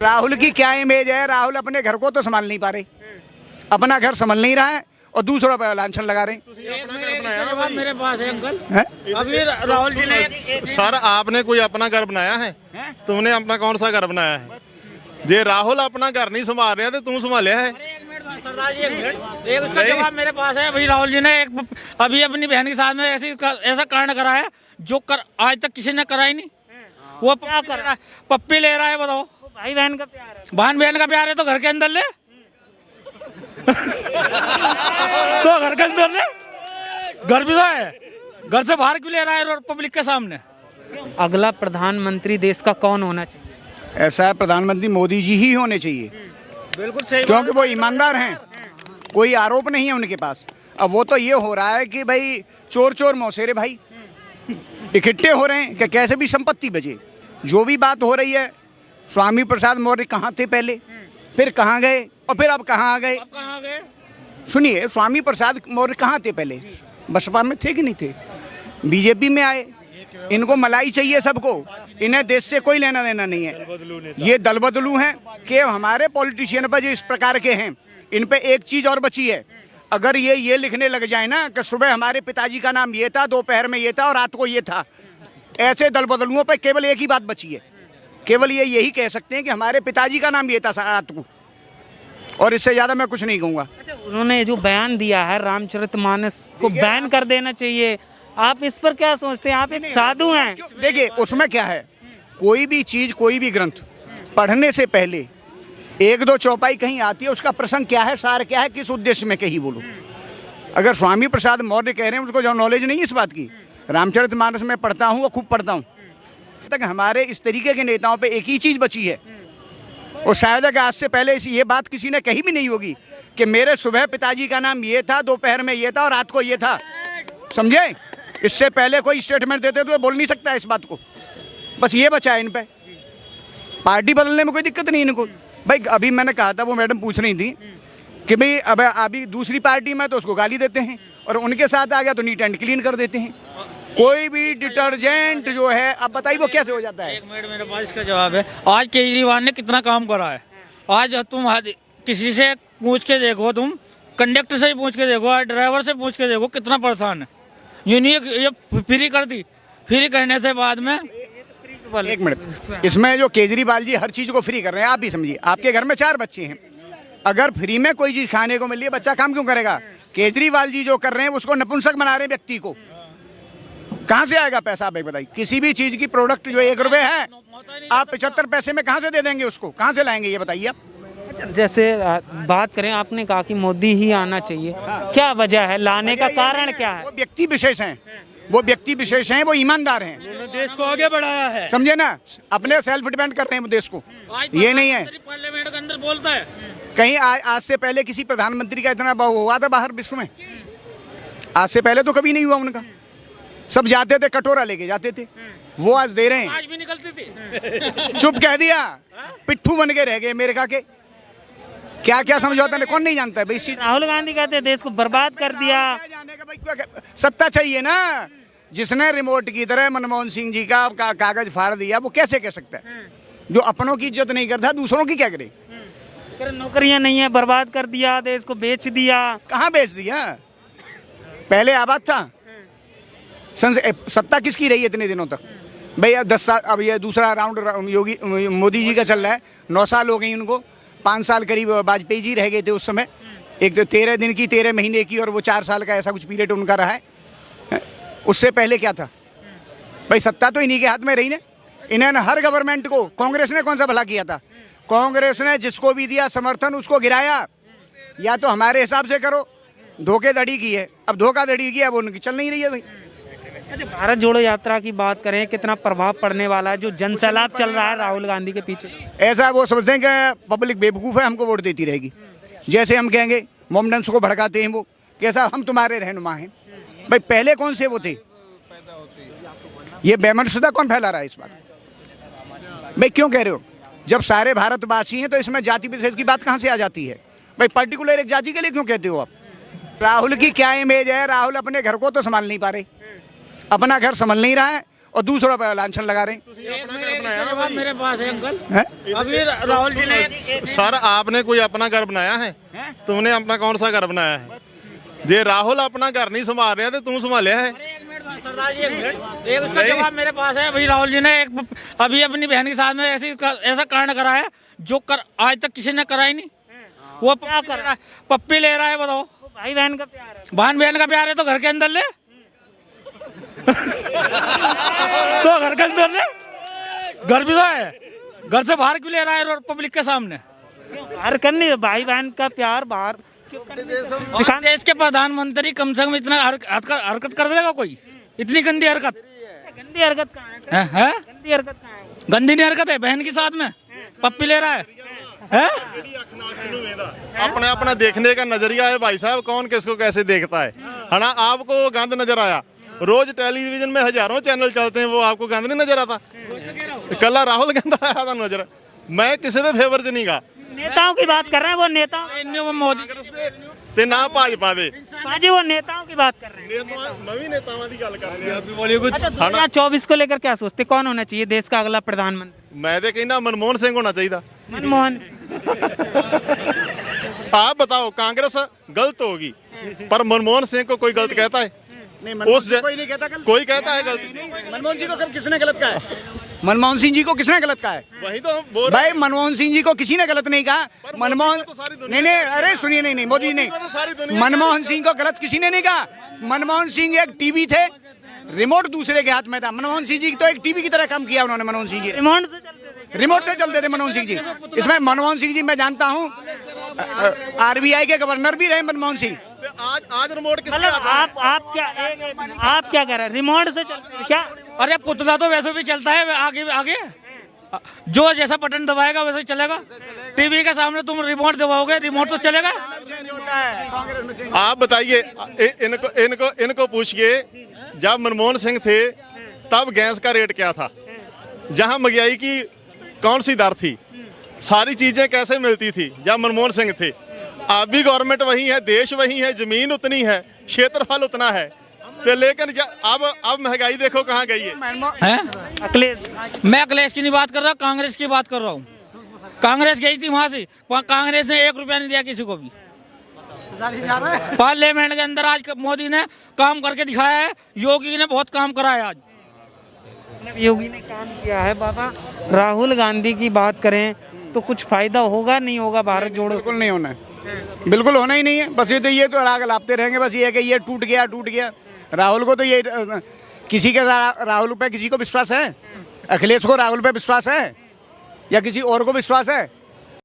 राहुल की क्या इमेज है? राहुल अपने घर को तो संभाल नहीं पा रहे, अपना घर संभाल नहीं रहा है और दूसरों पर लांछन लगा रहे हैं। मेरे पास है अंकल अभी राहुल जी ने सर आपने कोई अपना घर बनाया है? तुमने अपना कौन सा घर बनाया है? जे राहुल अपना घर नहीं संभाल रहा तो तुम संभालिया है? सरदार जी एक उसका जवाब मेरे पास है। अभी राहुल जी ने अभी अपनी बहन के साथ में ऐसा कांड करा है जो आज तक किसी ने करा ही नहीं। वो क्या कर रहा है? पप्पी ले रहा है, बताओ। भाई बहन का प्यार है, बहन बहन का प्यार है तो घर के अंदर ले तो घर के अंदर ले, घर भी तो है, घर से बाहर क्यों ले रहा है पब्लिक के सामने? अगला प्रधानमंत्री देश का कौन होना चाहिए? ऐसा प्रधानमंत्री मोदी जी ही होने चाहिए, बिल्कुल सही, क्योंकि वो ईमानदार हैं, कोई आरोप नहीं है उनके पास। अब वो तो ये हो रहा है कि भाई चोर चोर मौसेरे भाई इकट्ठे हो रहे हैं कि कैसे भी संपत्ति बचे। जो भी बात हो रही है, स्वामी प्रसाद मौर्य कहाँ थे पहले, फिर कहाँ गए और फिर अब कहाँ आ गए? सुनिए, स्वामी प्रसाद मौर्य कहाँ थे पहले? बसपा में थे कि नहीं थे? बीजेपी में आए। इनको मलाई चाहिए सबको, इन्हें देश से कोई लेना देना नहीं है। ये दल बदलू हैं कि हमारे पॉलिटिशियन पर जो इस प्रकार के हैं, इन पे एक चीज़ और बची है। अगर ये लिखने लग जाए ना कि सुबह हमारे पिताजी का नाम ये था, दोपहर में ये था और रात को ये था, ऐसे दल बदलुओं पर केवल एक ही बात बची है, केवल यही कह सकते हैं कि हमारे पिताजी का नाम ये था रात को, और इससे ज़्यादा मैं कुछ नहीं कहूँगा। अच्छा, उन्होंने जो बयान दिया है रामचरितमानस को बैन कर देना चाहिए, आप इस पर क्या सोचते हैं? आप एक साधु हैं। देखिए, उसमें क्या है, कोई भी चीज़, कोई भी ग्रंथ पढ़ने से पहले एक दो चौपाई कहीं आती है, उसका प्रसंग क्या है, सार क्या है, किस उद्देश्य में कही बोलो। अगर स्वामी प्रसाद मौर्य कह रहे हैं, उसको जो नॉलेज नहीं है इस बात की, रामचरितमानस में पढ़ता हूँ और खूब पढ़ता हूँ, तक हमारे इस तरीके के नेताओं पे एक ही चीज़ बची है, और शायद कि आज से पहले ये बात किसी ने कही भी नहीं होगी कि मेरे सुबह पिताजी का नाम ये था, दोपहर में ये था और रात को ये था। समझे? इससे पहले कोई स्टेटमेंट देते तो बोल नहीं सकता इस बात को। बस ये बचा है इन पे। पार्टी बदलने में कोई दिक्कत नहीं इनको। भाई अभी मैंने कहा था, वो मैडम पूछ रही थी कि भाई अब अभी दूसरी पार्टी में तो उसको गाली देते हैं और उनके साथ आ गया तो नीट एंड क्लीन कर देते हैं। कोई भी डिटर्जेंट जो है, अब बताइए वो कैसे हो जाता है? एक मिनट, मेरे पास इसका जवाब है। आज केजरीवाल ने कितना काम करा है। आज तुम किसी से पूछ के देखो, तुम कंडक्टर से ही पूछ के देखो, आज ड्राइवर से पूछ के देखो, कितना परेशान है। ये फ्री कर दी, फ्री करने से बाद में एक मिनट, इसमें जो केजरीवाल जी हर चीज़ को फ्री कर रहे हैं, आप भी समझिए, आपके घर में 4 बच्चे हैं, अगर फ्री में कोई चीज़ खाने को मिल रही है, बच्चा काम क्यों करेगा? केजरीवाल जी जो कर रहे हैं उसको नपुंसक बना रहे हैं व्यक्ति को। कहाँ से आएगा पैसा? आप बताइए, किसी भी चीज़ की प्रोडक्ट जो 1 रुपये है, आप 75 पैसे में कहाँ से दे देंगे उसको? कहाँ से लाएंगे ये बताइए आप? जैसे बात करें, आपने कहा कि मोदी ही आना चाहिए, क्या वजह है लाने का? कारण क्या है? वो व्यक्ति विशेष हैं, वो व्यक्ति विशेष हैं, वो ईमानदार हैं, देश को आगे बढ़ाया है। समझे ना? अपने सेल्फ डिपेंड कर रहे हैं देश को, ये नहीं है पार्लियामेंट के अंदर बोलता है। कहीं आज से पहले किसी प्रधानमंत्री का इतना हुआ था बाहर विश्व में? आज से पहले तो कभी नहीं हुआ उनका। सब जाते थे, कटोरा लेके जाते थे, वो आज दे रहे हैं। आज भी निकलती थी। चुप कह दिया, पिट्ठू बन के रह गए अमेरिका के। क्या क्या समझौता कौन नहीं जानता है भाई? राहुल गांधी कहते हैं देश को बर्बाद कर दिया। जाने का भाई, सत्ता चाहिए ना। जिसने रिमोट की तरह मनमोहन सिंह जी का कागज फाड़ दिया, वो कैसे कह सकता है? जो अपनों की इज्जत नहीं करता, दूसरों की क्या करे? नौकरियां नहीं है, बर्बाद कर दिया, देश को बेच दिया। कहाँ बेच दिया? पहले आबाद था। सत्ता किसकी रही है इतने दिनों तक? भैया 10 साल, अब ये दूसरा राउंड योगी मोदी जी का चल रहा है। 9 साल हो गई उनको, 5 साल करीब वाजपेयी जी रह गए थे उस समय। एक तो 13 दिन की, 13 महीने की, और वो 4 साल का ऐसा कुछ पीरियड उनका रहा है। उससे पहले क्या था भाई? सत्ता तो इन्हीं के हाथ में रही ना। इन्होंने हर गवर्नमेंट को, कांग्रेस ने कौन सा भला किया था? कांग्रेस ने जिसको भी दिया समर्थन उसको गिराया। या तो हमारे हिसाब से करो, धोखेधड़ी की है, अब धोखाधड़ी की है, वो उनकी चल नहीं रही है भाई। अच्छा, भारत जोड़ो यात्रा की बात करें, कितना प्रभाव पड़ने वाला है? जो जनसैलाब चल रहा है राहुल गांधी के पीछे, ऐसा वो समझते हैं कि पब्लिक बेवकूफ़ है, हमको वोट देती रहेगी। जैसे हम कहेंगे मोमडन्स को भड़काते हैं, वो कैसा हम तुम्हारे रहनुमा हैं। भाई पहले कौन से वो थे? ये बेमनशुदा कौन फैला रहा है इस बात? भाई क्यों कह रहे हो? जब सारे भारतवासी हैं तो इसमें जाति विशेष की बात कहाँ से आ जाती है? भाई पर्टिकुलर एक जाति के लिए क्यों कहते हो आप? राहुल की क्या इमेज है? राहुल अपने घर को तो संभाल नहीं पा रहे, अपना घर संभाल नहीं रहा है और दूसरों पर लांछन लगा रहे हैं। जवाब मेरे पास है अंकल। हैं? अभी राहुल जी ने सर आपने कोई अपना घर बनाया है? तुमने अपना कौन सा घर बनाया है? जे राहुल अपना घर नहीं संभाल रहा तो तू संभालिया है? सरदार जी, एक मिनट, एक उसका जवाब मेरे पास है। अभी राहुल जी ने अभी अपनी बहन के साथ में ऐसा कांड करा है जो आज तक किसी ने करा ही नहीं। वो क्या कर रहा है? पप्पी ले रहा है, बताओ। भाई बहन का प्यार है, बहन बहन का प्यार है तो घर के अंदर ले तो घर के अंदर ले, घर भी तो है, घर से बाहर क्यों ले रहा है पब्लिक के सामने? बाहर करनी है भाई बहन का प्यार बाहर क्यों और देश के प्रधानमंत्री कम से कम इतना हरकत कर देगा कोई? इतनी गंदी हरकत? गंदी हरकत कहाँ है? गंदी हरकत कहाँ है? गंदी नहीं हरकत है, बहन के साथ में पप्पी ले रहा है। अपना अपना देखने का नजरिया है भाई साहब, कौन किसको कैसे देखता है ना। आपको गंद नजर आया, रोज टेलीविजन में हजारों चैनल चलते हैं, वो आपको गंद नहीं नजर आता? कल राहुल गंदा आया था नजर। मैं किसी के फेवर च नहीं गा। नेताओं की बात कर रहे हैं, वो नेताओं मोदी ते ना भाजपा दे बाजी, वो नेताओं की बात कर रहे हैं। मैं भी नेतावां दी गल कर रहा। अच्छा 2024 को लेकर क्या सोचते, कौन होना चाहिए देश का अगला प्रधानमंत्री? मैं तो कहना मनमोहन सिंह होना चाहिए। मनमोहन। आप बताओ, कांग्रेस गलत होगी पर मनमोहन सिंह को कोई गलत कहता है? कोई नहीं कहता, कोई कहता है गलत? मनमोहन जी को कब किसने गलत कहा है? मनमोहन सिंह जी को किसने गलत कहा है? वही तो हम बोल रहे भाई मनमोहन सिंह जी को किसी ने गलत नहीं कहा। मनमोहन तो सारी दुनिया नहीं, अरे सुनिए, नहीं मोदी नहीं, तो सारी दुनिया मनमोहन सिंह को गलत किसी ने नहीं कहा। मनमोहन सिंह एक टीवी थे, रिमोट दूसरे के हाथ में था। मनमोहन सिंह जी तो एक टीवी की तरह काम किया उन्होंने। मनमोहन सिंह जी रिमोट से चलते थे मनमोहन सिंह जी। इसमें मनमोहन सिंह जी मैं जानता हूँ RBI के गवर्नर भी रहे मनमोहन सिंह। आज रिमोट किसके मतलब हाथ में? आप क्या कह रहे हैं, रिमोट से चलते हैं क्या? अरे पुतला तो वैसे भी चलता है, आगे आगे जो जैसा बटन दबाएगा वैसे ही चलेगा। टीवी के सामने तुम रिमोट दबाओगे, रिमोट तो चलेगा। आप बताइए, इनको इनको इनको पूछिए, जब मनमोहन सिंह थे तब गैस का रेट क्या था? जहां महंगाई की कौन सी दर थी? सारी चीजें कैसे मिलती थी जब मनमोहन सिंह थे? अब भी गवर्नमेंट वही है, देश वही है, जमीन उतनी है, क्षेत्रफल उतना है, तो लेकिन अब महंगाई देखो कहाँ गई है। अखिलेश, मैं अखिलेश की नहीं बात कर रहा, कांग्रेस की बात कर रहा हूँ। कांग्रेस गई थी वहां से, कांग्रेस ने 1 रुपया नहीं दिया किसी को भी। पार्लियामेंट के अंदर आज मोदी ने काम करके दिखाया है, योगी ने बहुत काम करा है। आज योगी ने काम किया है बाबा। राहुल गांधी की बात करें तो कुछ फायदा होगा नहीं होगा भारत जोड़ो? बिल्कुल नहीं होना है, बिल्कुल होना ही नहीं है। बस ये तो राग लापते रहेंगे। बस ये है कि ये टूट गया। राहुल को तो ये किसी के राहुल पे किसी को विश्वास है? अखिलेश को राहुल पे विश्वास है या किसी और को विश्वास है?